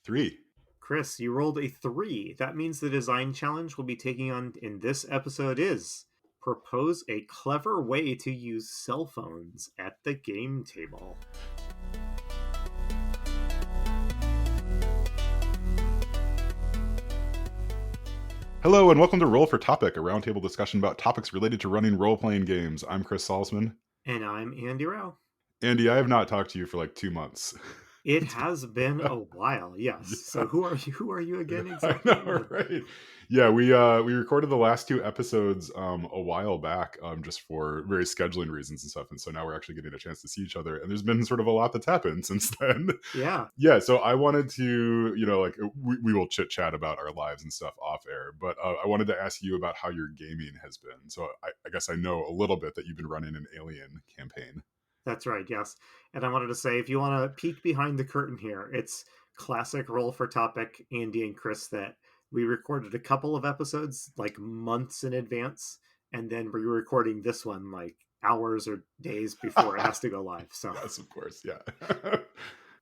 3. Chris, you rolled a 3. That means the design challenge we'll be taking on in this episode is propose a clever way to use cell phones at the game table. Hello and welcome to Roll for Topic, a roundtable discussion about topics related to running role-playing games. I'm Chris Salzman. And I'm Andy Rao. Andy, I have not talked to you for like 2 months. It has been a while, yes. So Yeah, who are you? Who are you again I exactly? know, right? Yeah, we recorded the last 2 episodes a while back, just for various scheduling reasons and stuff. And so now we're actually getting a chance to see each other. And there's been sort of a lot that's happened since then. Yeah, Yeah, so I wanted to, we will chit chat about our lives and stuff off air, but I wanted to ask you about how your gaming has been. So I guess I know a little bit that you've been running an Alien campaign. that's right, yes. And I wanted to say, if you want to peek behind the curtain here, it's classic roll for topic, Andy and Chris, that we recorded a couple of episodes like months in advance, and then we're recording this one like hours or days before it has to go live. So, Yes, of course, yeah.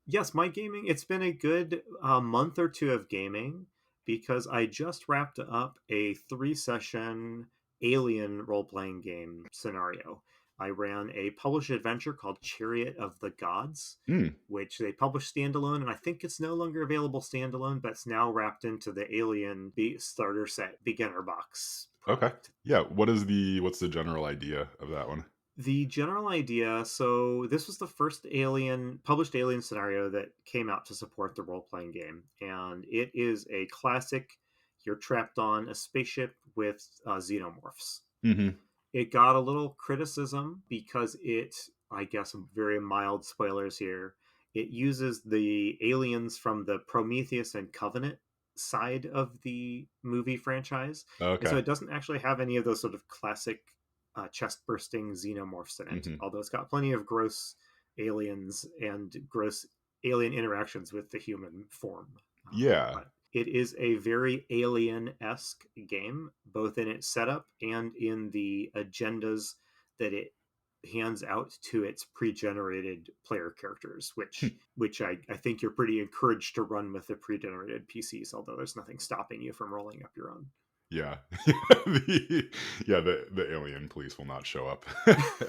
yes, my gaming, it's been a good month or two of gaming because I just wrapped up a 3 session alien role playing game scenario. I ran a published adventure called Chariot of the Gods, Mm, which they published standalone, and I think it's no longer available standalone, but it's now wrapped into the Alien starter set beginner box okay. product. Yeah, what's the general idea of that one? The general idea, so this was the first alien published alien scenario that came out to support the role-playing game, and it is a classic. You're trapped on a spaceship with xenomorphs. Hmm. It got a little criticism because it, I guess, very mild spoilers here, it uses the aliens from the Prometheus and Covenant side of the movie franchise, and so Okay. it doesn't actually have any of those sort of classic chest bursting xenomorphs in it, Hmm. although it's got plenty of gross aliens and gross alien interactions with the human form. Yeah. But it is a very alien esque game, both in its setup and in the agendas that it hands out to its pre-generated player characters, which I think you're pretty encouraged to run with the pre-generated PCs, although there's nothing stopping you from rolling up your own. Yeah. The alien police will not show up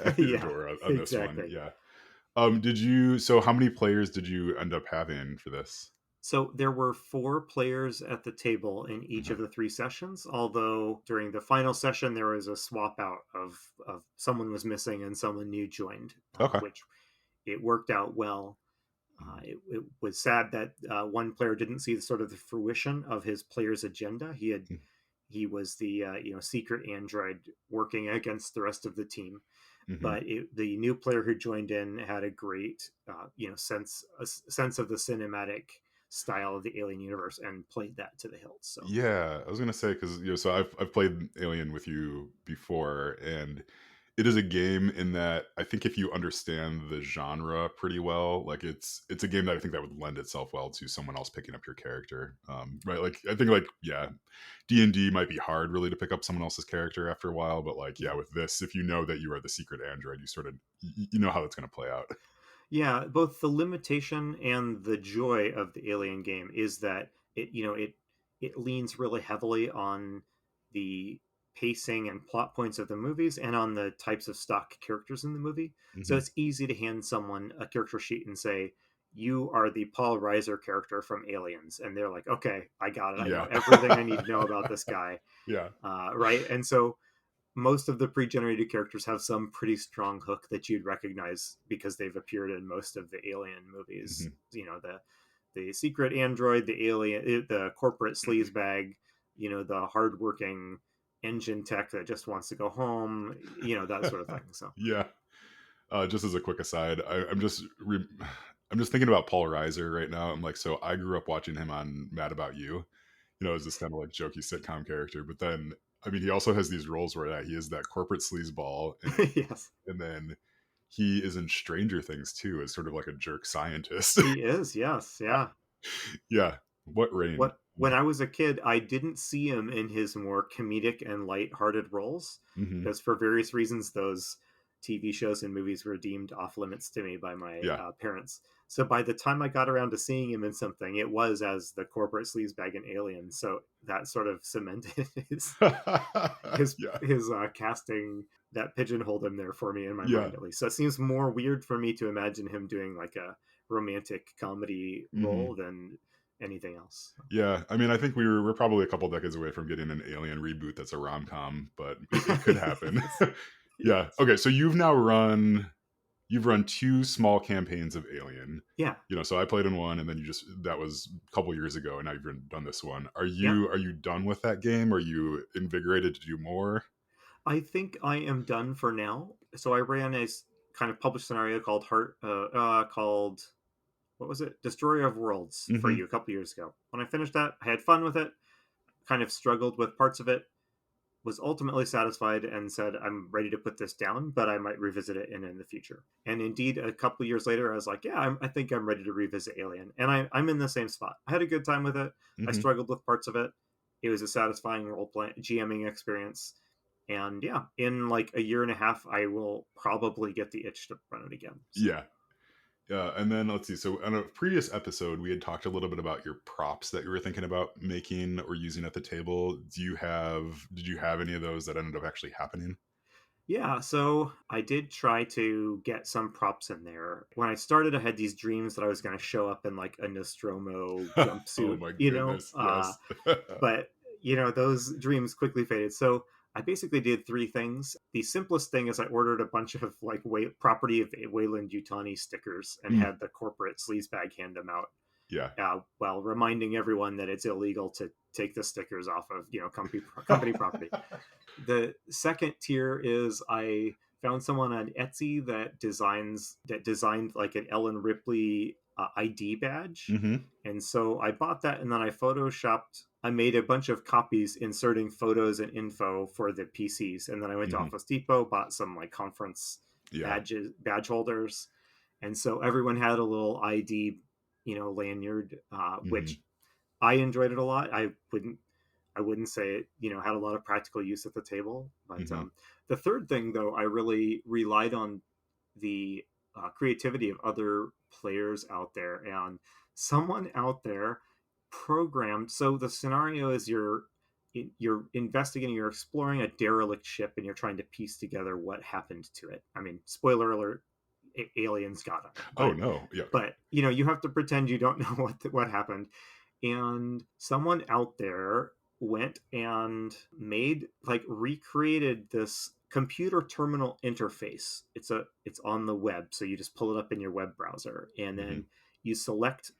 at your Yeah, door on this one. exactly. Yeah. So how many players did you end up having for this? So there were 4 players at the table in each Mhm. of the 3 sessions. Although during the final session there was a swap out of someone was missing and someone new joined, Okay. which it worked out well. Mhm. It was sad that one player didn't see the sort of the fruition of his player's agenda. He was the secret android working against the rest of the team, Mhm. but the new player who joined in had a great sense of the cinematic style of the alien universe and played that to the hilt. So Yeah, I was gonna say because so I've played Alien with you before, and it is a game in that I think if you understand the genre pretty well, like it's a game that I think that would lend itself well to someone else picking up your character, right? Like I think like yeah, D&D might be hard really to pick up someone else's character after a while, but like yeah, yeah. with this, if you know that you are the secret android, you sort of you know how that's gonna play out. Yeah, both the limitation and the joy of the Alien game is that it leans really heavily on the pacing and plot points of the movies and on the types of stock characters in the movie. So Hmm. it's easy to hand someone a character sheet and say, "You are the Paul Reiser character from Aliens," and they're like, "Okay, I got it. I know Yeah, everything I need to know about this guy." yeah. Right, and so most of the pre-generated characters have some pretty strong hook that you'd recognize because they've appeared in most of the alien movies. Hmm. The secret android, the alien, the corporate sleazebag, the hardworking engine tech that just wants to go home, that sort of thing. So Yeah. Just as a quick aside, I'm just thinking about Paul Reiser right now. I'm like, so I grew up watching him on Mad About You, as this kind of like jokey sitcom character. But then, I mean, he also has these roles where he is that corporate sleazeball, yes, and then he is in Stranger Things too, as sort of like a jerk scientist. he is. Yes, yeah. Yeah, what reign? What When I was a kid, I didn't see him in his more comedic and light-hearted roles Hmm. because for various reasons those TV shows and movies were deemed off limits to me by my Yeah, parents. So by the time I got around to seeing him in something, it was as the corporate sleazebag in Alien. So that sort of cemented Yeah, his casting, that pigeonholed him there for me in my yeah. mind at least. So it seems more weird for me to imagine him doing like a romantic comedy role Mhm. than anything else. Yeah, I mean, I think we're probably a couple decades away from getting an Alien reboot that's a rom-com, but it could happen. Yes. Yeah, Yes. okay, so you've run 2 small campaigns of Alien. Yeah. So I played in one, and then you just that was a couple years ago, and now done this one. Yeah. Are you done with that game? Are you invigorated to do more? I think I am done for now. So I ran a kind of published scenario called called, what was it? Destroyer of Worlds for Mhm. you a couple years ago. When I finished that, I had fun with it, kind of struggled with parts of it, was ultimately satisfied and said, I'm ready to put this down, but I might revisit it in the future. And indeed, a couple years later, I was like, yeah, I think I'm ready to revisit Alien. And I'm in the same spot. I had a good time with it. I Mhm. struggled with parts of it. It was a satisfying role play GMing experience. And yeah, in like a year and a half, I will probably get the itch to run it again. So Yeah. Yeah, and then let's see. So on a previous episode, we had talked a little bit about your props that you were thinking about making or using at the table. Did you have any of those that ended up actually happening? yeah, so I did try to get some props in there. When I started, I had these dreams that I was going to show up in like a Nostromo Oh jumpsuit, my goodness, yes. but those dreams quickly faded. So I basically did three things. The simplest thing is I ordered a bunch of like property of Wayland Yutani stickers and Mm, had the corporate sleazebag hand them out, yeah. while reminding everyone that it's illegal to take the stickers off of company property. The second tier is I found someone on Etsy that designed like an Ellen Ripley ID badge. Hmm. And so I bought that, and then I made a bunch of copies inserting photos and info for the PCs. And then I went to Hmm. Office Depot, bought some like conference Yeah. badge holders. And so everyone had a little ID, lanyard, Hmm. which I enjoyed it a lot. I wouldn't say it, had a lot of practical use at the table. But Hmm. the third thing, though, I really relied on the creativity of other players out there, and someone out there programmed. So the scenario is you're investigating, you're exploring a derelict ship, and you're trying to piece together what happened to it. I mean, spoiler alert: aliens got them, Oh but no. Yeah. you have to pretend you don't know what happened. And someone out there went and recreated this computer terminal interface. It's on the web, so you just pull it up in your web browser, and Hmm. then you select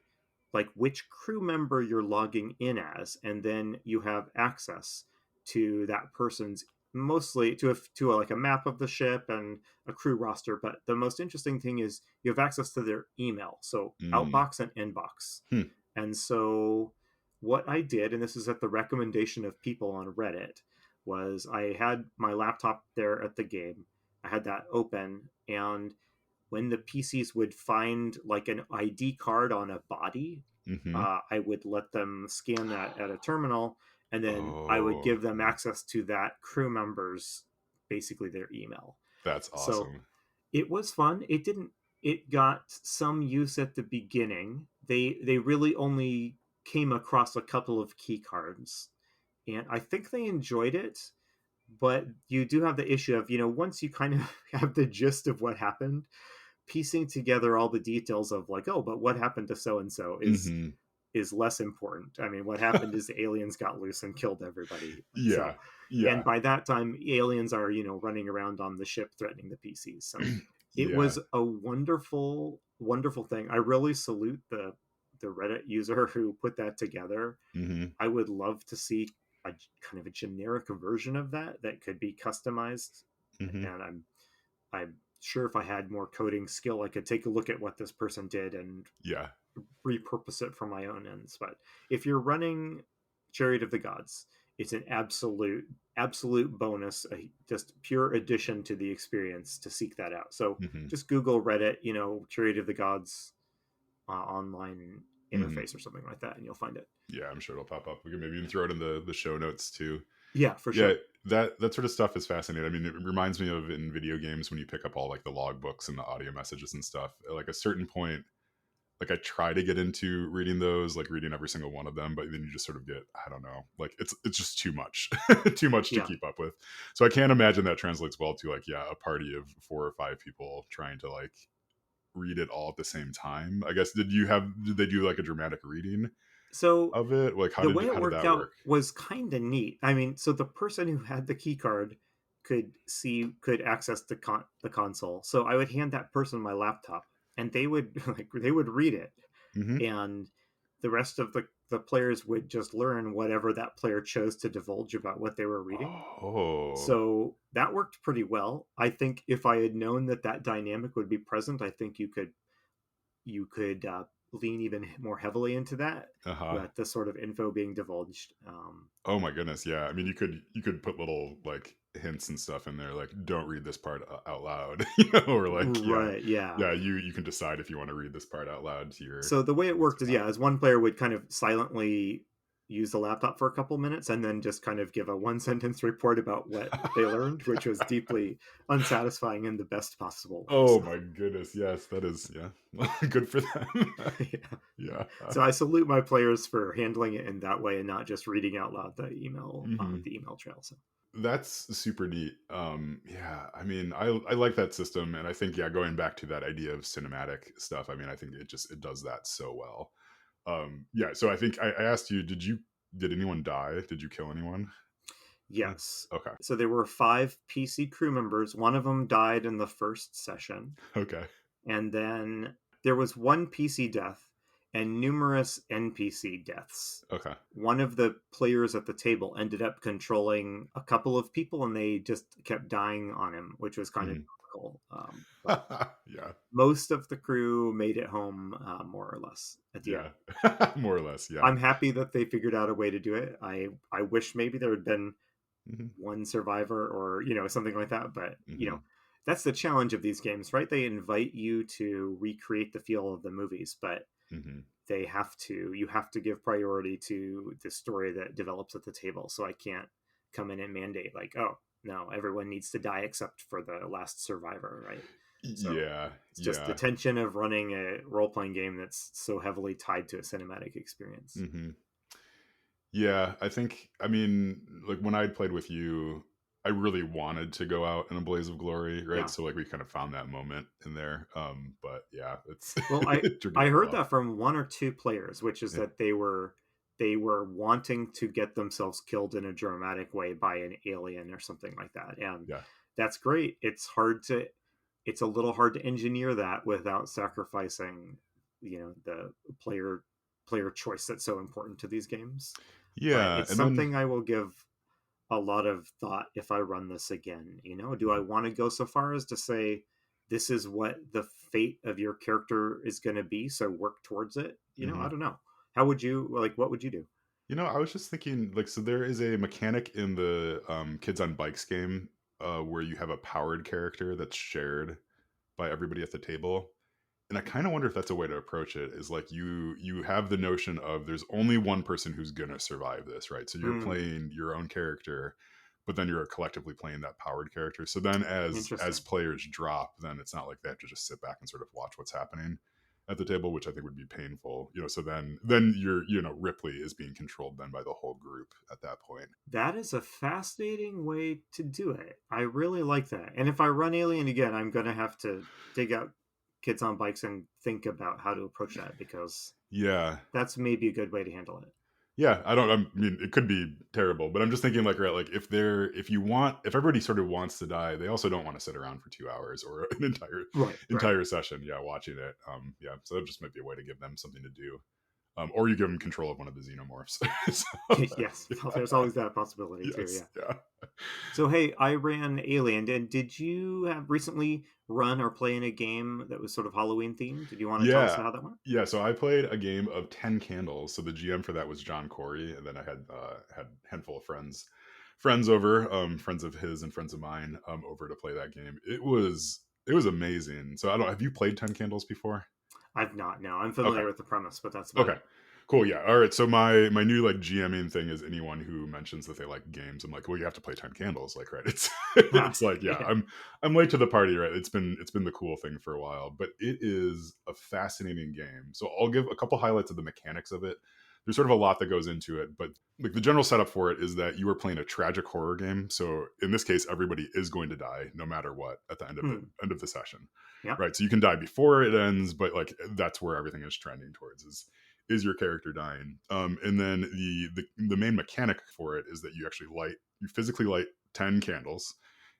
like which crew member you're logging in as, and then you have access to that person's, mostly like a map of the ship and a crew roster. But the most interesting thing is you have access to their email, so Mm. outbox and inbox. Hmm. And so what I did, and this is at the recommendation of people on Reddit, was I had my laptop there at the game. I had that open, and when the PCs would find like an ID card on a body, Hmm. I would let them scan that at a terminal, and then I would Oh, give them access to that crew member's, basically their email. that's So awesome. it was fun. It got some use at the beginning. They really only came across a couple of key cards, and I think they enjoyed it. But you do have the issue of, once you kind of have the gist of what happened, piecing together all the details of like, oh, but what happened to so and so Hmm. is less important. I mean, what happened is the aliens got loose and killed everybody. So, Yeah. and Yeah. by that time, aliens are, running around on the ship threatening the PCs. So it Yeah. was a wonderful, wonderful thing. I really salute the Reddit user who put that together. Hmm. I would love to see a kind of a generic version of that could be customized. Hmm. And I'm sure if I had more coding skill, I could take a look at what this person did and Yeah. repurpose it for my own ends. But if you're running Chariot of the Gods, it's an absolute bonus, just pure addition to the experience to seek that out. So Hmm. just Google Reddit, Chariot of the Gods online Hmm. interface or something like that, and you'll find it. Yeah, I'm sure it'll pop up. We can maybe even throw it in the show notes too. Yeah, for Yeah, sure. that sort of stuff is fascinating. I mean, it reminds me of in video games when you pick up all like the logbooks and the audio messages and stuff. Like a certain point, like I try to get into reading those, like reading every single one of them, but then you just sort of get, I don't know, like it's just too much, too much to Yeah. keep up with. So I can't imagine that translates well to like, yeah, a party of 4 or 5 people trying to like read it all at the same time. I guess did they do like a dramatic reading So of it? Like the way it how did worked that out work? was kind of neat. I mean, so the person who had the key card could access the console. So I would hand that person my laptop, and they would they would read it, Hmm. and the rest of the players would just learn whatever that player chose to divulge about what they were reading. Oh, So that worked pretty well. I think if I had known that that dynamic would be present, I think you could lean even more heavily into that, uh-huh. with the sort of info being divulged. Oh my goodness, yeah. I mean, you could put little like hints and stuff in there, like don't read this part out loud, or like Right, yeah. yeah. You can decide if you want to read this part out loud to your So the way it teammates worked or is, not. yeah, as one player would kind of silently use the laptop for a couple minutes and then just kind of give a one sentence report about what they learned, which was deeply unsatisfying in the best possible way. Oh So my goodness, yes, that is yeah, good for them. yeah. Yeah. So I salute my players for handling it in that way and not just reading out loud Mhm. the email trail. So That's super neat. Yeah, I mean, I like that system, and I think yeah, going back to that idea of cinematic stuff. I mean, I think it does that so well. Yeah, so I think I asked you, did anyone die? Did you kill anyone? Uh, yes. Okay, So there were 5 PC crew members. One of them died in the first session, okay, and then there was one PC death and numerous NPC deaths. okay. One of the players at the table ended up controlling a couple of people, and they just kept dying on him, which was kind of Mhm. comical. But Yeah, most of the crew made it home, more or less at the end. yeah, more or less. Yeah. I'm happy that they figured out a way to do it. I wish maybe there had been Hmm. one survivor, or something like that, but Hmm. that's the challenge of these games, right? They invite you to recreate the feel of the movies, but Hmm. you have to give priority to the story that develops at the table. So I can't come in and mandate, like, oh no, everyone needs to die except for the last survivor, right? So Yeah, it's just the yeah. tension of running a role-playing game that's so heavily tied to a cinematic experience. Hmm. Yeah, I think I mean, like when I played with you, I really wanted to go out in a blaze of glory, right? Yeah. So like we kind of found that moment in there. But yeah, it's Well, I it turned I out heard well. that from one or two players, which is Yeah, that they were wanting to get themselves killed in a dramatic way by an alien or something like that. And yeah. that's great. It's a little hard to engineer that without sacrificing, the player choice that's so important to these games. But Yeah, it's and then something I will give a lot of thought if I run this again. Do I mhm, want to go so far as to say this is what the fate of your character is going to be, so work towards it? I mhm. don't know. How would you like? What would you do? I was just thinking, like, so there is a mechanic in the Kids on Bikes game where you have a powered character that's shared by everybody at the table. And I kind of wonder if that's a way to approach it is like you have the notion of there's only one person who's going to survive this, right? So you're Hmm, playing your own character, but then you're collectively playing that powered character. So then as interesting. players drop, then it's not like they have to just sit back and sort of watch what's happening at the table, which I think would be painful. So then you're Ripley is being controlled then by the whole group at that point. That is a fascinating way to do it. I really like that. And if I run Alien again, I'm going to have to dig out Kids on Bikes and think about how to approach that, because Yeah. that's maybe a good way to handle it. Yeah, I mean, it could be terrible, but I'm just thinking like, right, like if everybody sort of wants to die, they also don't want to sit around for 2 hours or an entire Right, right. entire session, yeah, watching it. Yeah, so that just might be a way to give them something to do. Or you give them control of one of the xenomorphs. So, Yes, well, yeah, there's always that possibility too. yes, Yeah. yeah. So hey, I ran Alien, and did you have recently run or play in a game that was sort of Halloween themed? Did you want to tell us Yeah. how that went? Yeah, so I played a game of 10 Candles. So the GM for that was John Corey, and then I had a handful of friends over, friends of his and friends of mine, over to play that game. It was amazing. So I don't have you played 10 Candles before? I've not. No, I'm Okay. familiar with the premise, but that's about Okay. it. Cool, yeah. All right. So my new like GMing thing is anyone who mentions that they like games, I'm like, well, you have to play 10 candles, like, right? It's it's like, yeah, Yeah. I'm late to the party, right? It's been the cool thing for a while, but it is a fascinating game. So I'll give a couple highlights of the mechanics of it. There's sort of a lot that goes into it, but like the general setup for it is that you are playing a tragic horror game. So in this case, everybody is going to die no matter what at the Hmm. end of the session. Yeah. Right. So you can die before it ends, but like that's where everything is trending towards is your character dying. And then the main mechanic for it is that you physically light 10 candles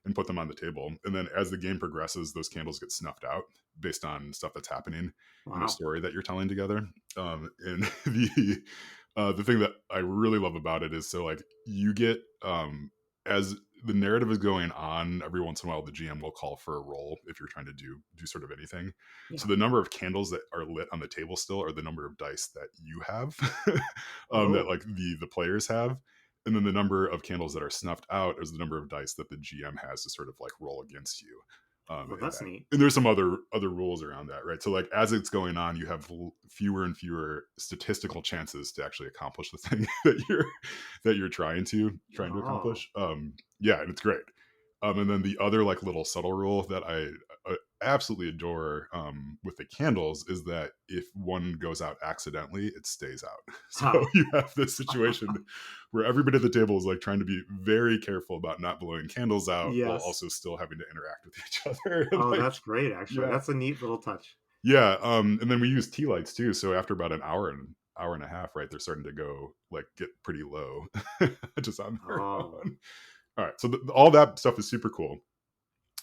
and put them on the table. And then as the game progresses, those candles get snuffed out based on stuff that's happening in the Wow. story that you're telling together. And the thing that I really love about it is so like you get as the narrative is going on, every once in a while the GM will call for a roll if you're trying to do sort of anything. So Yeah. the number of candles that are lit on the table still are the number of dice that you have, that Oh. like the players have, and then the number of candles that are snuffed out is the number of dice that the GM has to sort of like roll against you. Well, In that's that, neat. and there's some other rules around that, right? So like as it's going on, you have fewer and fewer statistical chances to actually accomplish the thing that you're trying to Oh. accomplish. Yeah, and it's great. And then the other like little subtle rule that I absolutely adore with the candles is that if one goes out accidentally, it stays out. So Huh. you have this situation where everybody at the table is like trying to be very careful about not blowing candles out while Yes. also still having to interact with each other. Oh, Like, that's great, actually. yeah, That's a neat little touch. yeah. And then we use tea lights too. So after about an hour and a half, right, they're starting to go like get pretty low just on their Oh. own. All right, so all that stuff is super cool.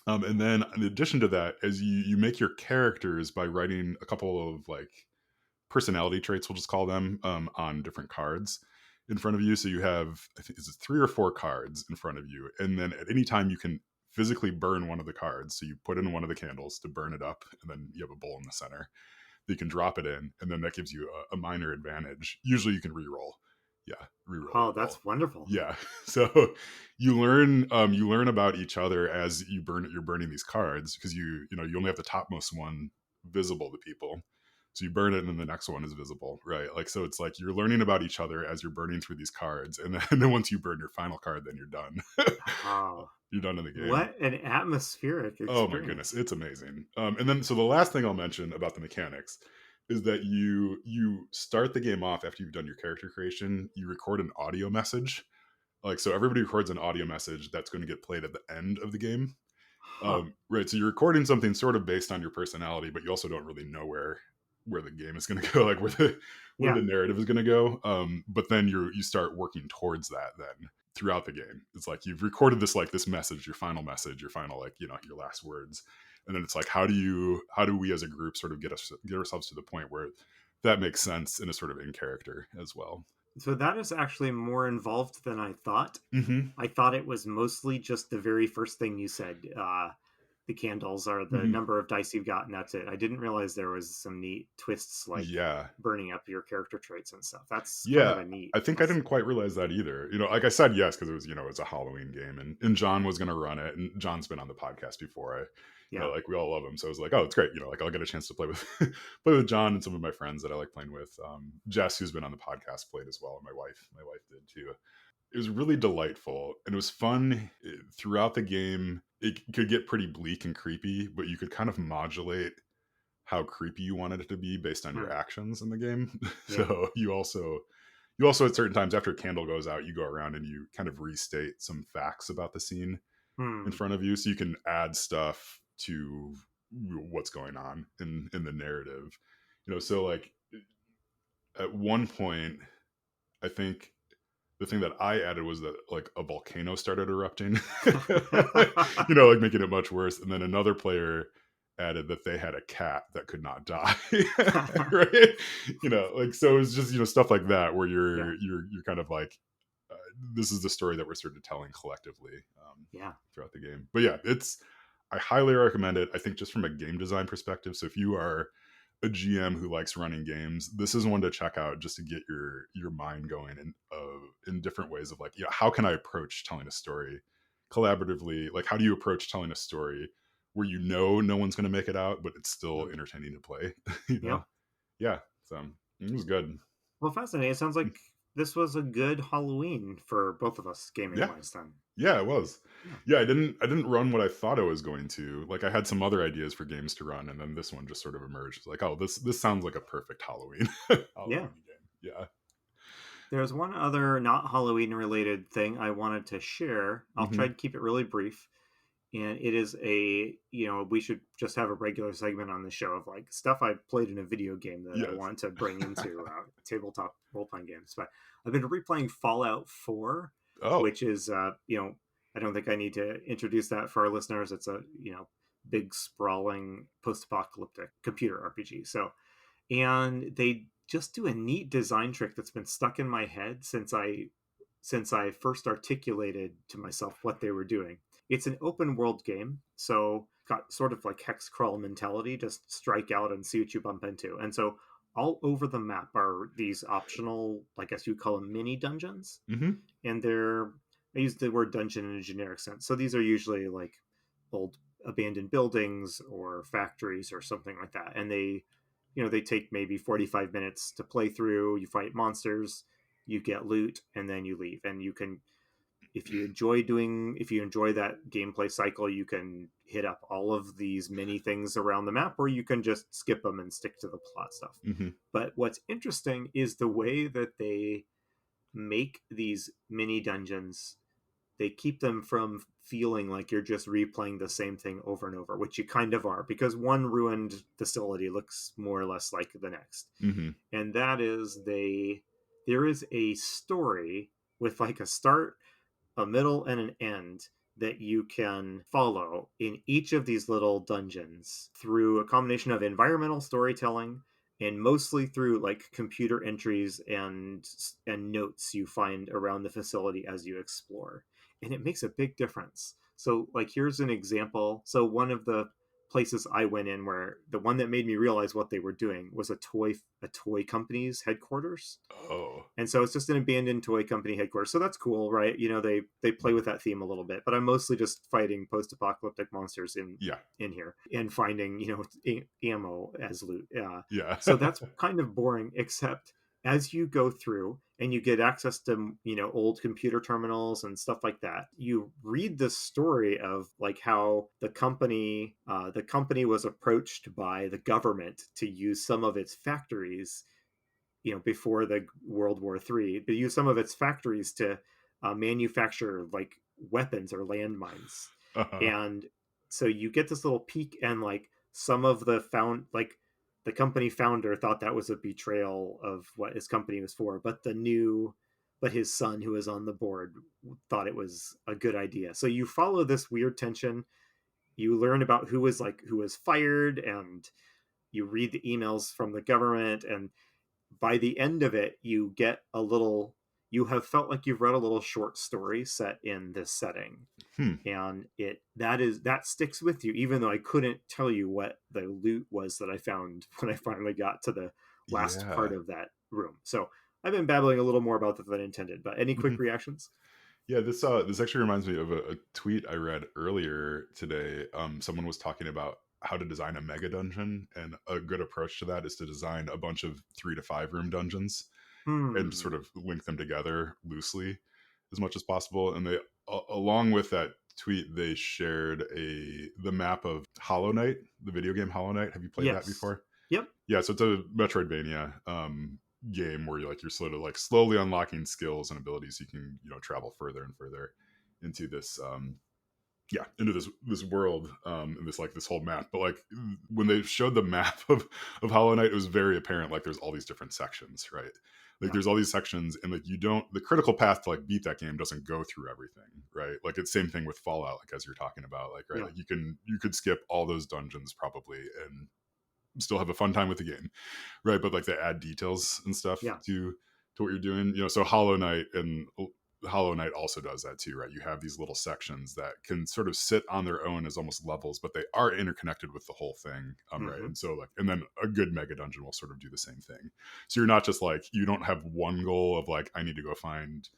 And then in addition to that, as you make your characters by writing a couple of like personality traits, we'll just call them, on different cards in front of you. So you have, I think, is it 3 or 4 cards in front of you, and then at any time you can physically burn one of the cards. So you put in one of the candles to burn it up, and then you have a bowl in the center that you can drop it in, and then that gives you a minor advantage. Usually you can re-roll. Yeah, re-roll Oh, your roll. that's wonderful. Yeah. So you learn about each other as you're burning these cards because you only have the topmost one visible to people. So you burn it and then the next one is visible, right? Like so it's like you're learning about each other as you're burning through these cards, and then, and then once you burn your final card, then you're done. Oh, You're done in the game. what an atmospheric Oh my goodness, experience. it's amazing. And then so the last thing I'll mention about the mechanics is that you start the game off after you've done your character creation. You record an audio message, like so everybody records an audio message that's going to get played at the end of the game. Huh. Right, so you're recording something sort of based on your personality, but you also don't really know where the game is going to go, like where Yeah. the narrative is going to go. But then you start working towards that then throughout the game. It's like you've recorded this message, your final like your last words, and then it's like how do we as a group sort of get ourselves to the point where that makes sense and is sort of in character as well. So that is actually more involved than I thought. Hmm. I thought it was mostly just the very first thing you said. The candles are the Hmm. number of dice you've got, and that's it. I didn't realize there was some neat twists like Yeah. burning up your character traits and stuff. That's kind of Yeah, a neat I think I twist. didn't quite realize that either. Like I said yes because it's a Halloween game, and John was going to run it, and John's been on the podcast before. Yeah. Like we all love him, so I was like, oh, it's great. Like I'll get a chance to play with play with John and some of my friends that I like playing with. Jess, who's been on the podcast, played as well, and my wife did too. It was really delightful, and it was fun. Throughout the game. It could get pretty bleak and creepy, but you could kind of modulate how creepy you wanted it to be based on your Hmm. actions in the game. Yeah. So you also at certain times after a candle goes out, you go around and you kind of restate some facts about the scene in Hmm. front of you, so you can add stuff to what's going on in the narrative. So like at one point, I think the thing that I added was that like a volcano started erupting, like making it much worse. And then another player added that they had a cat that could not die, right? Like so it's just stuff like that where Yeah. you're kind of like uh, this is the story that we're sort of telling collectively Yeah. throughout the game. But yeah, I highly recommend it. I think just from a game design perspective. So if you are a GM who likes running games, this is one to check out just to get your mind going in different ways of like, how can I approach telling a story collaboratively? Like, how do you approach telling a story where no one's going to make it out, but it's still Hmm. entertaining to play? you know? Yeah. Yeah. So it was good. Well, fascinating. It sounds Mm, like this was a good Halloween for both of us gaming yeah, wise then. yeah, it was. Yeah. Yeah, I didn't run what I thought I was going to. Like I had some other ideas for games to run, and then this one just sort of emerged. It's like, oh, this sounds like a perfect Halloween Yeah. Halloween game. Yeah. There's one other not Halloween related thing I wanted to share. I'll try Hmm. to keep it really brief. And it is we should just have a regular segment on the show of like stuff I played in a video game that I Yes. want to bring into tabletop role playing games. But I've been replaying Fallout 4, Oh. which is, I don't think I need to introduce that for our listeners. It's a, big, sprawling, post apocalyptic computer RPG. So, and they just do a neat design trick that's been stuck in my head since I first articulated to myself what they were doing. It's an open world game, so got sort of like hex crawl mentality, just strike out and see what you bump into. And so all over the map are these optional, I guess you call them mini dungeons, Hmm. and I use the word dungeon in a generic sense. So these are usually like old abandoned buildings or factories or something like that. And they take maybe 45 minutes to play through. You fight monsters, you get loot, and then you leave. And you can, if you enjoy that gameplay cycle, you can hit up all of these mini things around the map, or you can just skip them and stick to the plot stuff. Hmm. But what's interesting is the way that they make these mini dungeons. They keep them from feeling like you're just replaying the same thing over and over, which you kind of are, because one ruined facility looks more or less like the next. Hmm. And that is there is a story with like a start, a middle, and an end that you can follow in each of these little dungeons through a combination of environmental storytelling and mostly through like computer entries and notes you find around the facility as you explore. And it makes a big difference. So like here's an example. So one of the places I went in, where the one that made me realize what they were doing was a toy company's headquarters. Oh. And so it's just an abandoned toy company headquarters. So that's cool, right? They play with that theme a little bit, but I'm mostly just fighting post-apocalyptic monsters Yeah. in here and finding ammo as loot. Yeah. So that's kind of boring, except as you go through and you get access to old computer terminals and stuff like that, you read the story of like how the company was approached by the government to use some of its factories, before the World War III, they use some of its factories to manufacture like weapons or landmines. Uh-huh. And so you get this little peek, and like some of the company founder thought that was a betrayal of what his company was for, but his son, who was on the board, thought it was a good idea. So you follow this weird tension. You learn about who was fired, and you read the emails from the government, and by the end of it, you have felt like you've read a little short story set in this setting. Hmm. And that sticks with you, even though I couldn't tell you what the loot was that I found when I finally got to the last part Yeah. of that room. So I've been babbling a little more about that than intended, but any quick Mhm. reactions? Yeah, this actually reminds me of a tweet I read earlier today. Someone was talking about how to design a mega dungeon, and a good approach to that is to design a bunch of 3 to 5 room dungeons and Hmm. sort of link them together loosely as much as possible. And along with that tweet, they shared the map of Hollow Knight, the video game Hollow Knight. Have you played that Yes. before? Yep. Yeah, so it's a Metroidvania game where you're sort of like slowly unlocking skills and abilities so you can travel further and further into this into this world, and this whole map. But like when they showed the map of Hollow Knight, it was very apparent like there's all these different sections, right? Like Yeah. there's all these sections, and like you don't the critical path to like beat that game doesn't go through everything, right? Like it's same thing with Fallout, like as you're talking about, like right, Yeah. like you could skip all those dungeons probably and still have a fun time with the game, right? But like they add details and stuff Yeah. to what you're doing. So Hollow Knight also does that too, right? You have these little sections that can sort of sit on their own as almost levels, but they are interconnected with the whole thing, right? Hmm. And so like, and then a good mega dungeon will sort of do the same thing. So you're not just like you don't have one goal of like I need to go find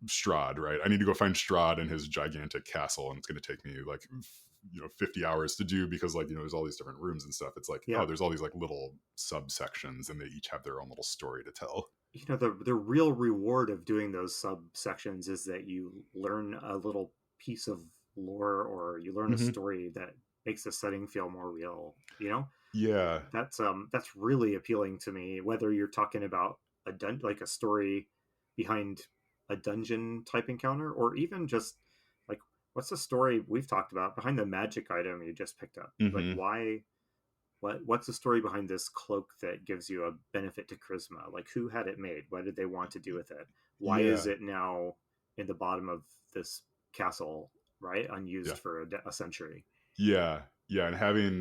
Strahd, right? I need to go find Strahd in his gigantic castle, and it's going to take me like 50 hours to do because like there's all these different rooms and stuff. It's like, oh, Yeah. there's all these like little subsections and they each have their own little story to tell. The real reward of doing those subsections is that you learn a little piece of lore, or you learn a Hmm. story that makes the setting feel more real, you know? Yeah. That's really appealing to me, whether you're talking about like a story behind a dungeon type encounter, or even just like, what's the story we've talked about behind the magic item you just picked up? Like, Hmm. what's the story behind this cloak that gives you a benefit to charisma? Like, who had it made? What did they want to do with it? Why is Yeah. it now in the bottom of this castle, right, Yeah. unused for a century? Yeah, yeah, and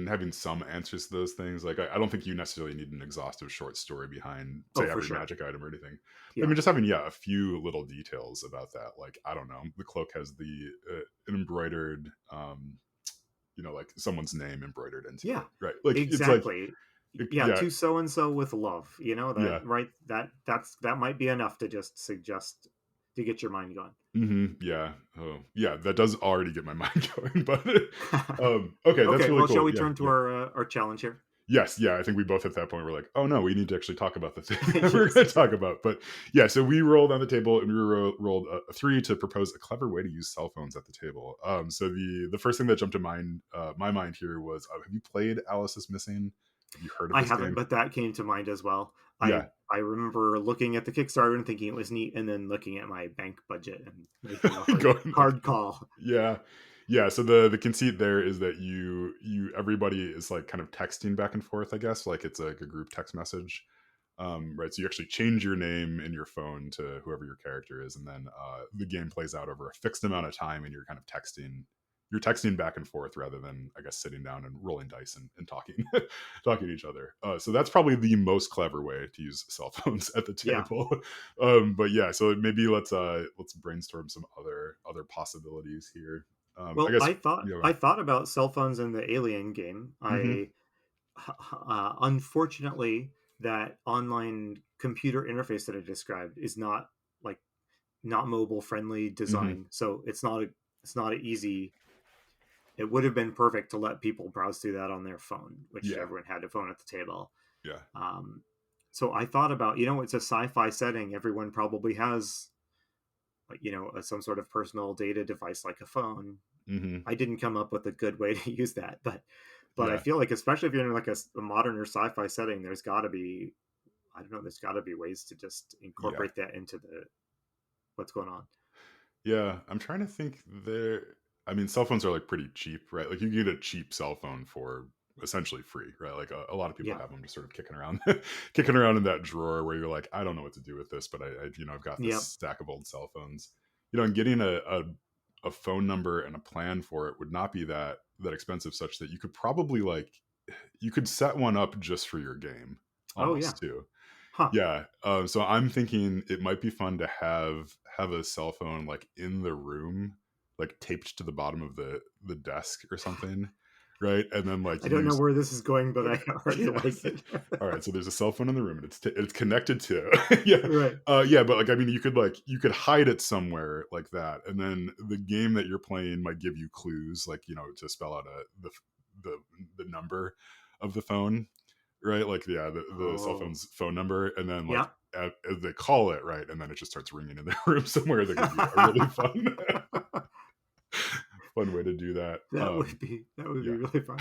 having some answers to those things, like I don't think you necessarily need an exhaustive short story behind, Oh, say, for every sure. magic item or anything. But I Yeah. mean, just having a few little details about that, like I don't know, the cloak has the an embroidered, like someone's name embroidered into Yeah, it, right? Like it's like, exactly. Yeah, yeah, to so and so with love. That yeah, right. That might be enough to just suggest to get your mind going. yeah, oh yeah, that does already get my mind going. But okay, that's Okay, really well, shall cool. we Yeah, turn to yeah. our challenge here? Yes, yeah, I think we both hit that point. We're like, oh no, we need to actually talk about the thing that we're Yes, going to talk exactly. about. But yeah, so we rolled on the table and we rolled a three to propose a clever way to use cell phones at the table. So the first thing that jumped to my mind here was, have you played Alice is Missing? Have you heard of I this haven't, game? but that came to mind as well. I Yeah, I remember looking at the Kickstarter and thinking it was neat, and then looking at my bank budget and making a hard going like, hard call. yeah, yeah. So the conceit there is that you everybody is like kind of texting back and forth. I guess like it's like a group text message. Right, so you actually change your name in your phone to whoever your character is, and then the game plays out over a fixed amount of time, and you're kind of texting back and forth rather than, I guess, sitting down and rolling dice and talking talking to each other. So that's probably the most clever way to use cell phones at the Yeah. table. But yeah, so maybe let's brainstorm some other possibilities here. I Well, guess, I thought about cell phones in the Alien game. hmm. Unfortunately, that online computer interface that I described is like not mobile friendly Hmm. design, so it's not an easy. It would have been perfect to let people browse through that on their phone, which Yeah, everyone had a phone at the table. yeah. Um, so I thought about, it's a sci-fi setting. Everyone probably has, like, some sort of personal data device like a phone. Hmm. I didn't come up with a good way to use that, but I Yeah, feel like, especially if you're in like a modern or sci-fi setting, there's got to be, I don't know, there's got to be ways to just yeah. incorporate that into the what's going on. Yeah, I'm trying to think there. I mean, cell phones are like pretty cheap, right? Like you can get a cheap cell phone for essentially free, right? Like a lot of people Yeah. have them just sort of kicking around, kicking around in that drawer where you're like, I don't know what to do with this, but I've got this Yep. stack of old cell phones. And getting a phone number and a plan for it would not be that expensive, such that you could probably like you could set one up just for your game, Oh yeah. almost too. Huh. Yeah, so I'm thinking it might be fun to have a cell phone, like, in the room, like, taped to the bottom of the desk or something, right? And then, like, I don't know use where this is going, but I already yeah. like it. Alright, so there's a cell phone in the room, and it's connected to yeah, Right. yeah, but, like, I mean, you could hide it somewhere like that, and then the game that you're playing might give you clues, like, to spell out the the number of the phone, right? Like, yeah, the cell Oh, phone's phone number, and then like yeah. they call it right, and then it just starts ringing in the room somewhere. That could be a really fun, fun way to do that. That would be Yeah. really fun.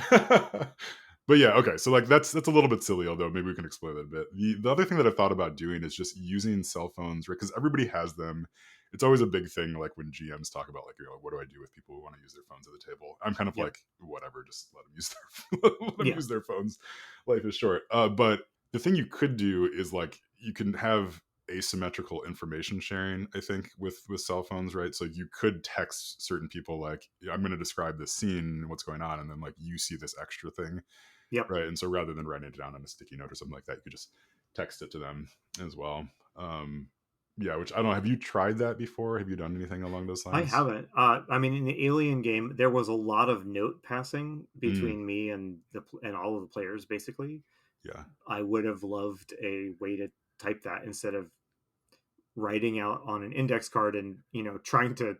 But yeah, okay. So like that's a little bit silly, although maybe we can explore that a bit. The other thing that I've thought about doing is just using cell phones, right? Because everybody has them. It's always a big thing, like when GMs talk about like, what do I do with people who want to use their phones at the table? I'm kind of Yep. like, whatever, just let them use let them Yeah. use their phones. Life is short. But the thing you could do is like you can have asymmetrical information sharing, I think, with cell phones, right? So you could text certain people like, "Yeah, I'm going to describe this scene, what's going on," and then like you see this extra thing, Yep. right? And so rather than writing it down on a sticky note or something like that, you could just text it to them as well. Yeah, which I don't know. Have you tried that before? Have you done anything along those I lines? haven't. I mean, in the Alien game, there was a lot of note passing Mm, between me and and all of the players. Basically, yeah. I would have loved a way to type that instead of writing out on an index card and trying to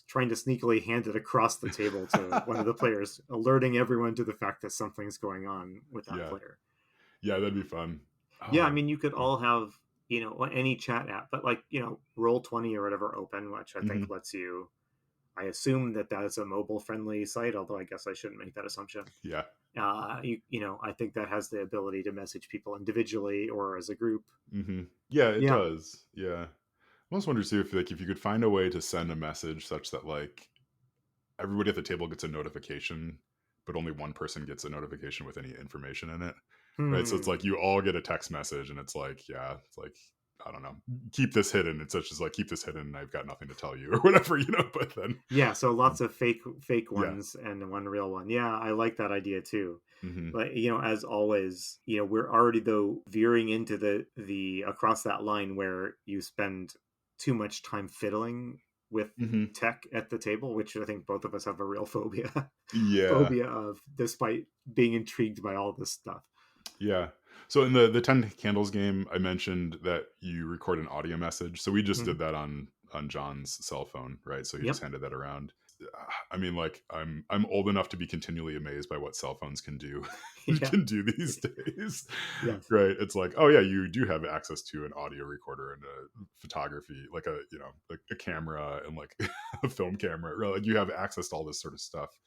trying to sneakily hand it across the table to one of the players, alerting everyone to the fact that something's going on with that Yeah. player. Yeah, that'd be fun. Yeah, I Oh, mean, you could all have, any chat app, but like, Roll 20 or whatever open, which I think mhm. lets you, I assume that that's a mobile friendly site, although I guess I shouldn't make that assumption. Yeah. I think that has the ability to message people individually or as a group. Yeah, it Yeah. does. Yeah. I almost wonder too if like if you could find a way to send a message such that like everybody at the table gets a notification, but only one person gets a notification with any information in it. Right. So it's Hmm. like you all get a text message and it's like, yeah, it's like, I don't know, keep this hidden. It's such as like, keep this hidden. And I've got nothing to tell you or whatever, but then, Yeah, so lots um, of fake yeah. ones and one real one. Yeah, I like that idea too. Hmm. But as always, we're already though veering into the across that line where you spend too much time fiddling with Hmm. tech at the table, which I think both of us have a real phobia Yeah. phobia of, despite being intrigued by all this stuff. Yeah. So in the 10 candles game, I mentioned that you record an audio message. So we just Mhm. did that on John's cell phone, right? So he just Yep. handed that around. I mean, like I'm old enough to be continually amazed by what cell phones can do. Yeah. can do these days, Yes. right? It's like, oh yeah, you do have access to an audio recorder and a photography, like like a camera and like a film camera, right? Like you have access to all this sort of stuff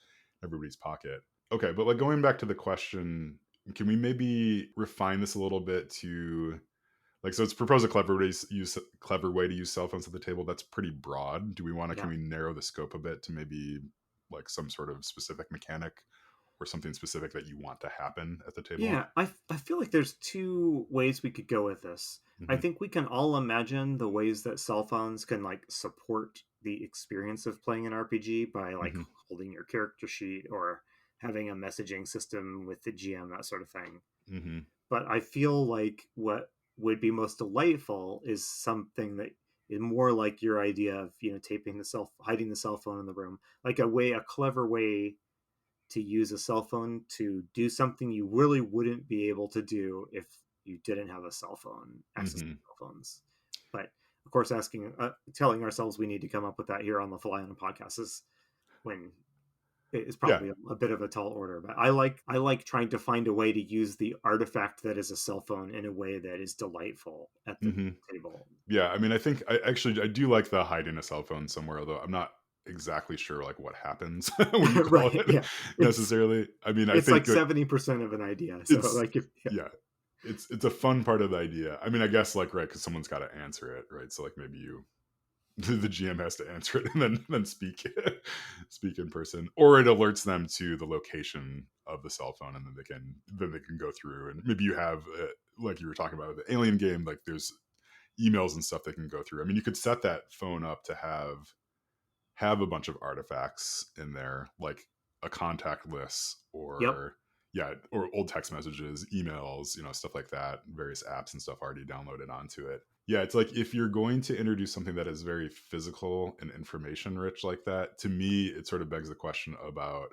in everybody's pocket. Okay, but like going back to the question, can we maybe refine this a little bit to like so it's propose a clever way to use cell phones at the table. That's pretty broad. Do we want to can Yeah. we narrow the scope a bit to maybe like some sort of specific mechanic or something specific that you want to happen at the table? Yeah, I feel like there's two ways we could go with this. I Hmm. think we can all imagine the ways that cell phones can like support the experience of playing an RPG by like Hmm. holding your character sheet or having a messaging system with the GM, that sort of thing. Hmm. But I feel like what would be most delightful is something that is more like your idea of, hiding the cell phone in the room, like a clever way to use a cell phone to do something you really wouldn't be able to do if you didn't have a cell phone, access to Hmm. cell phones. But of course, telling ourselves we need to come up with that here on the fly on a podcast when is Yeah. probably a bit of a tall order. But I like trying to find a way to use the artifact that is a cell phone in a way that is delightful at the Hmm. table. Yeah. I mean, I think I do like the hiding a cell phone somewhere, although I'm not exactly sure like what happens when you call Right? it Yeah, it's necessarily. I mean, I it's think like like 70% of an idea. So it's like if yeah, yeah, it's a fun part of the idea. I mean, I guess like right because someone's got to answer it, right? So like maybe you the GM has to answer it and then speak speak in person, or it alerts them to the location of the cell phone, and then they can go through and maybe you have like you were talking about with the alien game, like there's emails and stuff they can go through. I mean, you could set that phone up to have a bunch of artifacts in there, like a contact list yep. or yeah, or old text messages, emails, stuff like that, various apps and stuff already downloaded onto it. Yeah, it's like if you're going to introduce something that is very physical and information rich like that, to me, it sort of begs the question about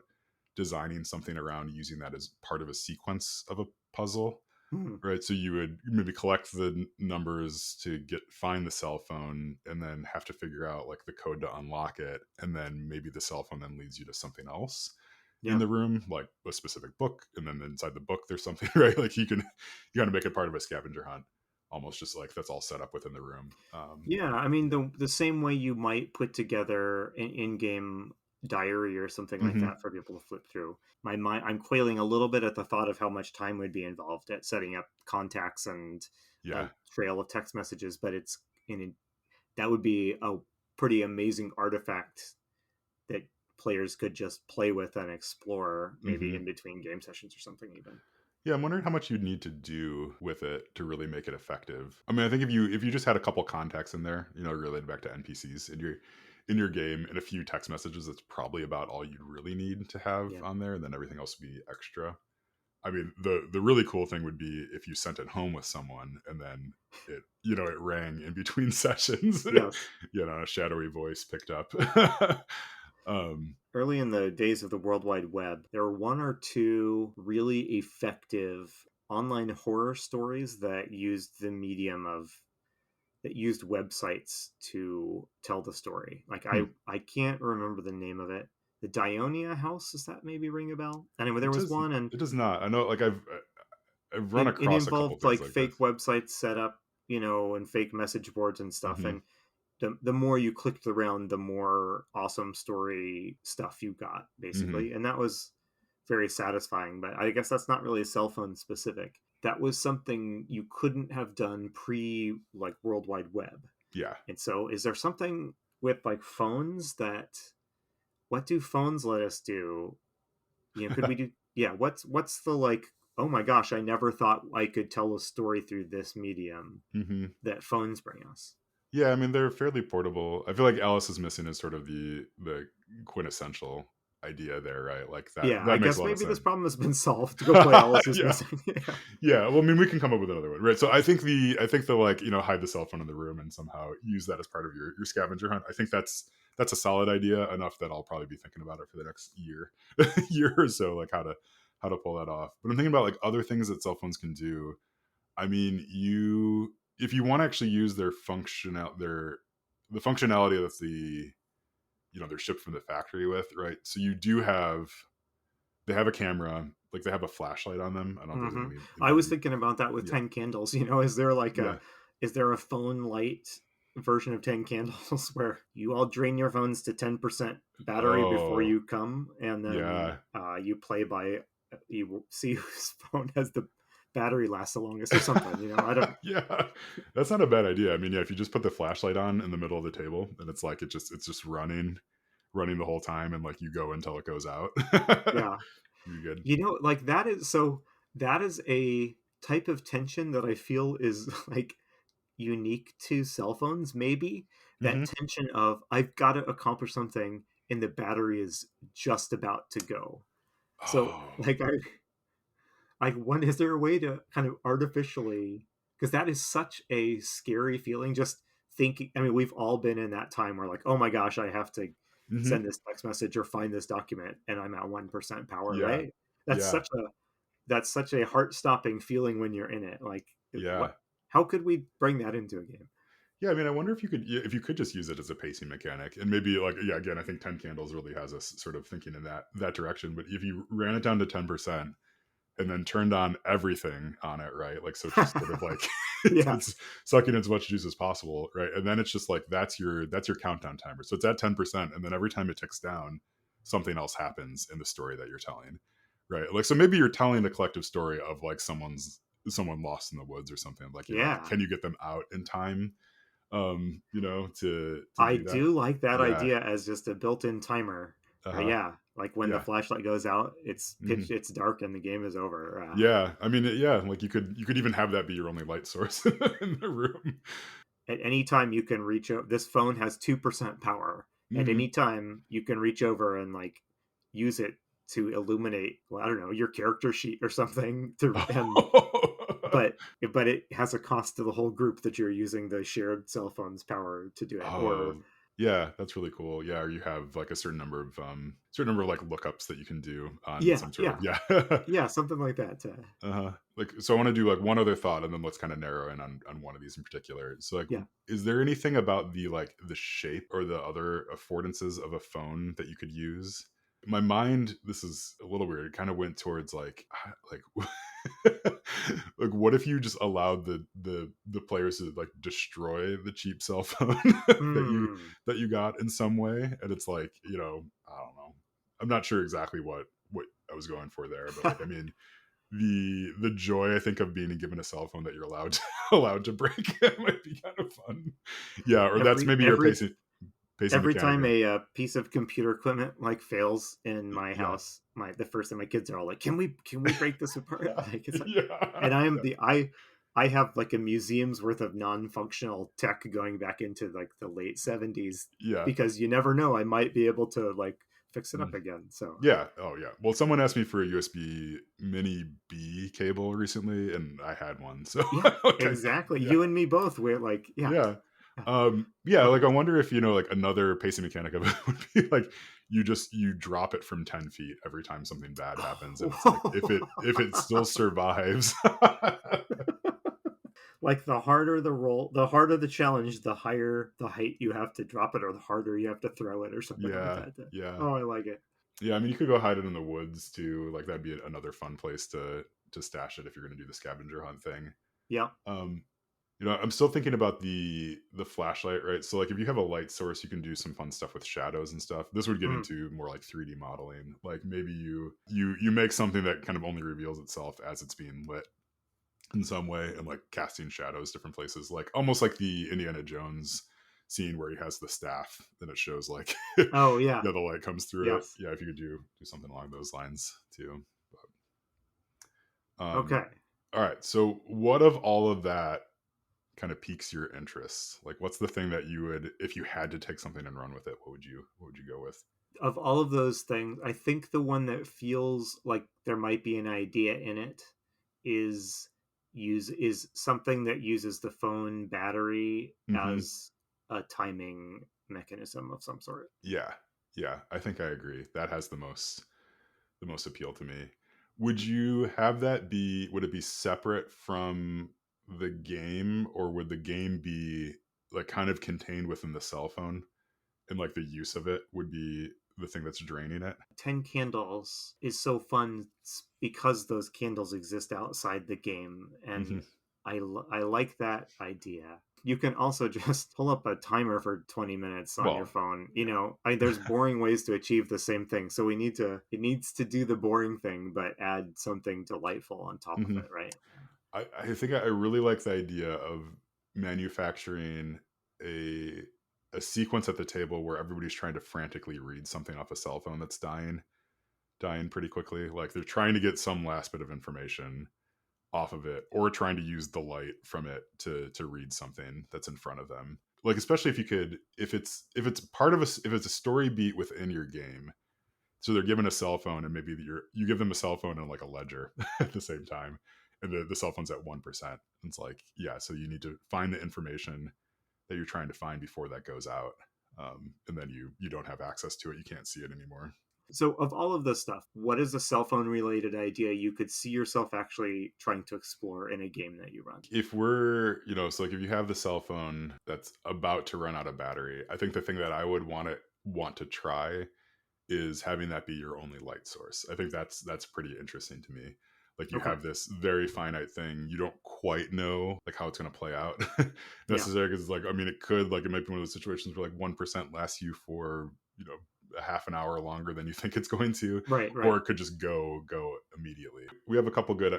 designing something around using that as part of a sequence of a puzzle. Hmm. Right, so you would maybe collect the numbers to find the cell phone, and then have to figure out like the code to unlock it, and then maybe the cell phone then leads you to something else in Yeah. the room, like a specific book, and then inside the book there's something right. Like you got to make it part of a scavenger hunt, almost just like that's all set up within the room. Yeah, I mean the same way you might put together an in-game diary or something like Hmm. that for people to flip through. My mind, I'm quailing a little bit at the thought of how much time would be involved at setting up contacts and a Yeah. trail of text messages, but that would be a pretty amazing artifact that players could just play with and explore, maybe Hmm. in between game sessions or something even. Yeah, I'm wondering how much you'd need to do with it to really make it effective. I mean, I think if you just had a couple contacts in there, related back to NPCs in your game and a few text messages, that's probably about all you'd really need to have Yeah. on there, and then everything else would be extra. I mean, the really cool thing would be if you sent it home with someone and then it rang in between sessions. Yes. A shadowy voice picked up. um Early in the days of the World Wide Web, there were one or two really effective online horror stories that used the medium of that used websites to tell the story. Like Hmm. I can't remember the name of it. The Dionia House, does that maybe ring a bell? Anyway, there It was does. one, and It does not. I know. Like I've run it across a couple involved things like like fake this. websites set up, and fake message boards and stuff. Hmm. And the more you clicked around, the more awesome story stuff you got, Hmm. basically. And that was very satisfying. But I guess that's not really cell phone specific. That was something you couldn't have done pre like World Wide Web. Yeah. And so, is there something with like phones that what do phones let us do? Could we do? Yeah, what's the like? Oh my gosh, I never thought I could tell a story through this medium Hmm. that phones bring us. Yeah, I mean they're fairly portable. I feel like Alice is missing is sort of the quintessential idea there, right? Like Yeah, I that makes a guess lot of maybe this sense. problem has been solved. Go play Alice is Yeah. missing. Yeah. Yeah, well, I mean, we can come up with another one, right? So I think the like hide the cell phone in the room and somehow use that as part of your scavenger hunt. I think that's a solid idea enough that I'll probably be thinking about it for the next year, year or so, like how to pull that off. But I'm thinking about like other things that cell phones can do. I mean, you if you want to actually use their function out their the functionality that's they're shipped from the factory with, right? So you do have they have a camera, like they have a flashlight on them. I don't know if there's Hmm. any I was of thinking about that with yeah. 10 candles. Is there like Yeah. is there a phone light version of 10 candles where you all drain your phones to 10% battery before Oh, you come, and then yeah. you play by you see whose phone has the battery lasts the longest or something. I don't. Yeah. That's not a bad idea. I mean, yeah, if you just put the flashlight on in the middle of the table and it's like it's just running the whole time and like you go until it goes out. Yeah. You're good. Like that is a type of tension that I feel is like unique to cell phones, maybe. That Mhm. tension of I've got to accomplish something and the battery is just about to go. So Oh. like when is there a way to kind of artificially, because that is such a scary feeling, just thinking. I mean, we've all been in that time where like, oh my gosh, I have to Mhm. send this text message or find this document and I'm at 1% power, Yeah. right? That's Yeah. such a that's such a heart-stopping feeling when you're in it. Like, Yeah. what? How could we bring that into a game? Yeah, I mean, I wonder if you could just use it as a pacing mechanic, and maybe like yeah, again, I think 10 candles really has us sort of thinking in that direction. But if you ran it down to 10% and then turned on everything on it, right? Like so, it's just sort of like Yeah, it's sucking as much juice as possible, right? And then it's just like that's your countdown timer. So it's at 10%, and then every time it ticks down, something else happens in the story that you're telling, right? Like so, maybe you're telling a collective story of like someone lost in the woods or something. Like like yeah. can you get them out in time? To I do that. do like that Yeah. idea as just a built-in timer. Uh-huh. Yeah, like when the Yeah. flashlight goes out, it's pitch, Mhm. it's dark, and the game is over. Yeah. I mean, yeah, like you could even have that be your only light source in the room. At any time you can reach over. This phone has 2% power. At any Mhm. time you can reach over and like use it to illuminate. Well, I don't know, your character sheet or something. To and but but it has a cost to the whole group that you're using the shared cell phone's power to do it. Or Oh, yeah, that's really cool. Yeah, or you have like a certain number of like lookups that you can do on yeah, some sort of yeah, yeah. yeah, something like that. Uh-huh. Like, so I want to do like one other thought, and then let's kind of narrow in on one of these in particular. So, like, Yeah. is there anything about the shape or the other affordances of a phone that you could use? My mind, this is a little weird. It kind of went towards like like what if you just allowed the players to like destroy the cheap cell phone Hmm. that you got in some way, and it's like I don't know. I'm not sure exactly what I was going for there, but like I mean the joy I think of being given a cell phone that you're allowed to, allowed to break might be kind of fun. Yeah, or that's every maybe your every pacing every mechanic time of a piece of computer equipment like fails in my yeah. house, the first thing my kids are all like, can we break this apart?" Yeah. Like it's like, Yeah. and Yeah. I have like a museum's worth of non-functional tech going back into like the late 70s, Yeah. because you never know, I might be able to like fix it up Mm. again. So Yeah. Oh yeah. Well, someone asked me for a USB mini B cable recently and I had one. So yeah, okay. exactly. Yeah. You and me both. We're like, yeah, Yeah. yeah. Yeah, Okay. like I wonder if like another pacing mechanic of it would be like you drop it from 10 feet every time something bad happens, and it's like if it still survives. Like the harder the roll, the harder the challenge, the higher the height you have to drop it, or the harder you have to throw it, or something like Yeah, that. yeah. Oh, I like it. Yeah, I mean, you could go hide it in the woods too. Like that'd be another fun place to stash it if you're going to do the scavenger hunt thing. Yeah. Um, I'm still thinking about the flashlight, right? So like if you have a light source, you can do some fun stuff with shadows and stuff. This would get Mm. into more like 3D modeling. Like maybe you make something that kind of only reveals itself as it's being lit in some way, and like casting shadows different places, like almost like the Indiana Jones scene where he has the staff, then it shows like Oh yeah. the light comes through it. Yes. Yeah, if you could do something along those lines too. But, Okay. all right. So what of all of that kind of piques your interest? Like what's the thing that you would, if you had to take something and run with it, what would you go with? Of all of those things, I think the one that feels like there might be an idea in it is is something that uses the phone battery Hmm. as a timing mechanism of some sort. Yeah. Yeah. I think I agree. That has the most appeal to me. Would you have that be, would it be separate from the game, or would the game be like kind of contained within the cell phone, and like the use of it would be the thing that's draining it? 10 candles is so fun because those candles exist outside the game, Hmm. and I like that idea. You can also just pull up a timer for 20 minutes on your Well, phone. yeah. There's boring ways to achieve the same thing, so it needs to do the boring thing but add something delightful on top of Hmm. it, right? I think I really like the idea of manufacturing a a sequence at the table where everybody's trying to frantically read something off a cell phone that's dying pretty quickly. Like they're trying to get some last bit of information off of it, or trying to use the light from it to read something that's in front of them. Like especially if you could, if it's part of if it's a story beat within your game, so they're given a cell phone, and maybe you give them a cell phone and like a ledger at the same time, and the cell phone's at 1%. It's like, yeah, so you need to find the information that you're trying to find before that goes out, and then you don't have access to it, you can't see it anymore. So, of all of this stuff, what is a cell phone related idea you could see yourself actually trying to explore in a game that you run? If so like if you have the cell phone that's about to run out of battery, I think the thing that I would want to try is having that be your only light source. I think that's pretty interesting to me. Like you Okay. have this very finite thing, you don't quite know like how it's going to play out Yeah. necessarily, because like I mean it could, like it might be one of those situations where like 1% lasts you for a half an hour longer than you think it's going to, Right, or right. it could just go immediately. We have a couple good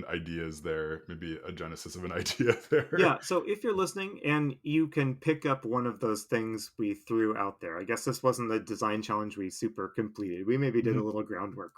ideas there, maybe a genesis of an idea there. Yeah, so if you're listening and you can pick up one of those things we threw out there, I guess this wasn't the design challenge we super completed. We maybe did a Mhm. little groundwork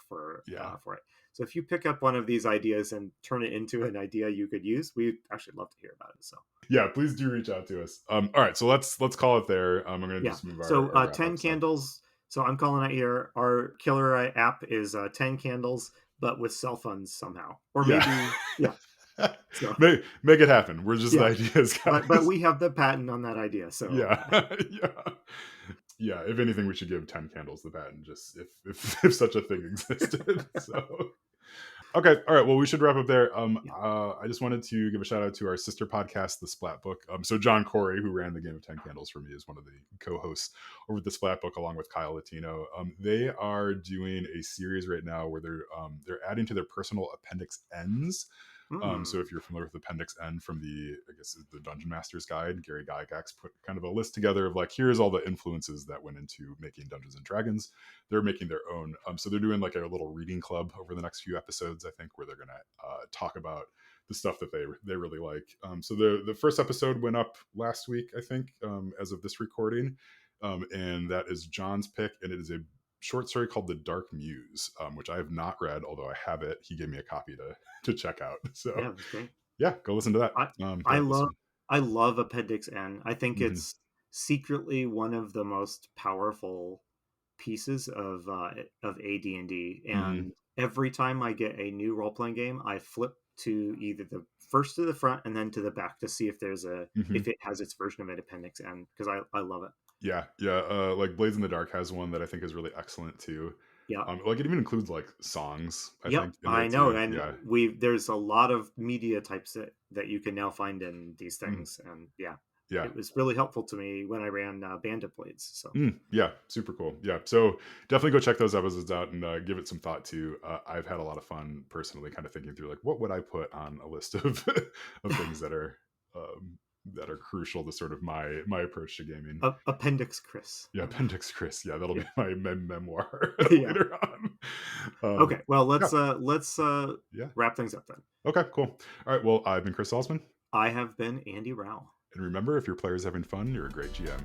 Yeah. for it. So if you pick up one of these ideas and turn it into an idea you could use, we'd actually love to hear about it. So Yeah, please do reach out to us. All right, so let's call it there. I'm gonna do yeah, some of so our wrap 10 up stuff. candles. So I'm calling it here. Our killer app is 10 candles, but with cell phones somehow, or Yeah. maybe yeah. So Make it happen. We're just the yeah, ideas, but guys. we have the patent on that idea. So Yeah. Yeah. Yeah. If anything, we should give 10 candles the patent, just if such a thing existed. So okay, all right. Well, we should wrap up there. yeah. I just wanted to give a shout out to our sister podcast, The Splat Book. So John Corey, who ran the Game of 10 Candles for me, is one of the co-hosts over at The Splat Book, along with Kyle Latino. They are doing a series right now where they're adding to their personal appendix ends. So Hmm. if you're familiar with Appendix N from I guess the Dungeon Master's Guide, Gary Gygax put kind of a list together of like, here's all the influences that went into making Dungeons and Dragons. They're making their own. So they're doing like a little reading club over the next few episodes, I think, where they're gonna talk about the stuff that they really like. So the first episode went up last week, I think, as of this recording, and that is John's pick, and it is a short story called The Dark Muse, which I have not read, although I have it. He gave me a copy to check out. So Yeah, that's great. yeah, go listen to that. I For I love episode. I love Appendix N. I think Hmm. it's secretly one of the most powerful pieces of AD&D. Hmm. And every time I get a new role playing game, I flip to either the first to the front and then to the back to see Hmm. if it has its version of an Appendix N because I love it. Yeah, yeah. Like Blades in the Dark has one that I think is really excellent too. Yeah. Like it even includes like songs, I Yep, think, in there I know, too. and Yeah. there's a lot of media types that you can now find in these Mm, things, and yeah, yeah. it was really helpful to me when I ran Bandit Blades. So Yeah, super cool. Yeah, so definitely go check those episodes out and give it some thought too. I've had a lot of fun personally, kind of thinking through like what would I put on a list of of things that are crucial to sort of my approach to gaming. Appendix Chris. Yeah, Appendix Chris. Yeah, that'll be Yeah, my memoir yeah. later on. Okay, well Yeah, let's yeah. wrap things up then. Okay, cool. All right. Well, I've been Chris Salzman, I have been Andy Rao. and remember, if your player's having fun, you're a great GM.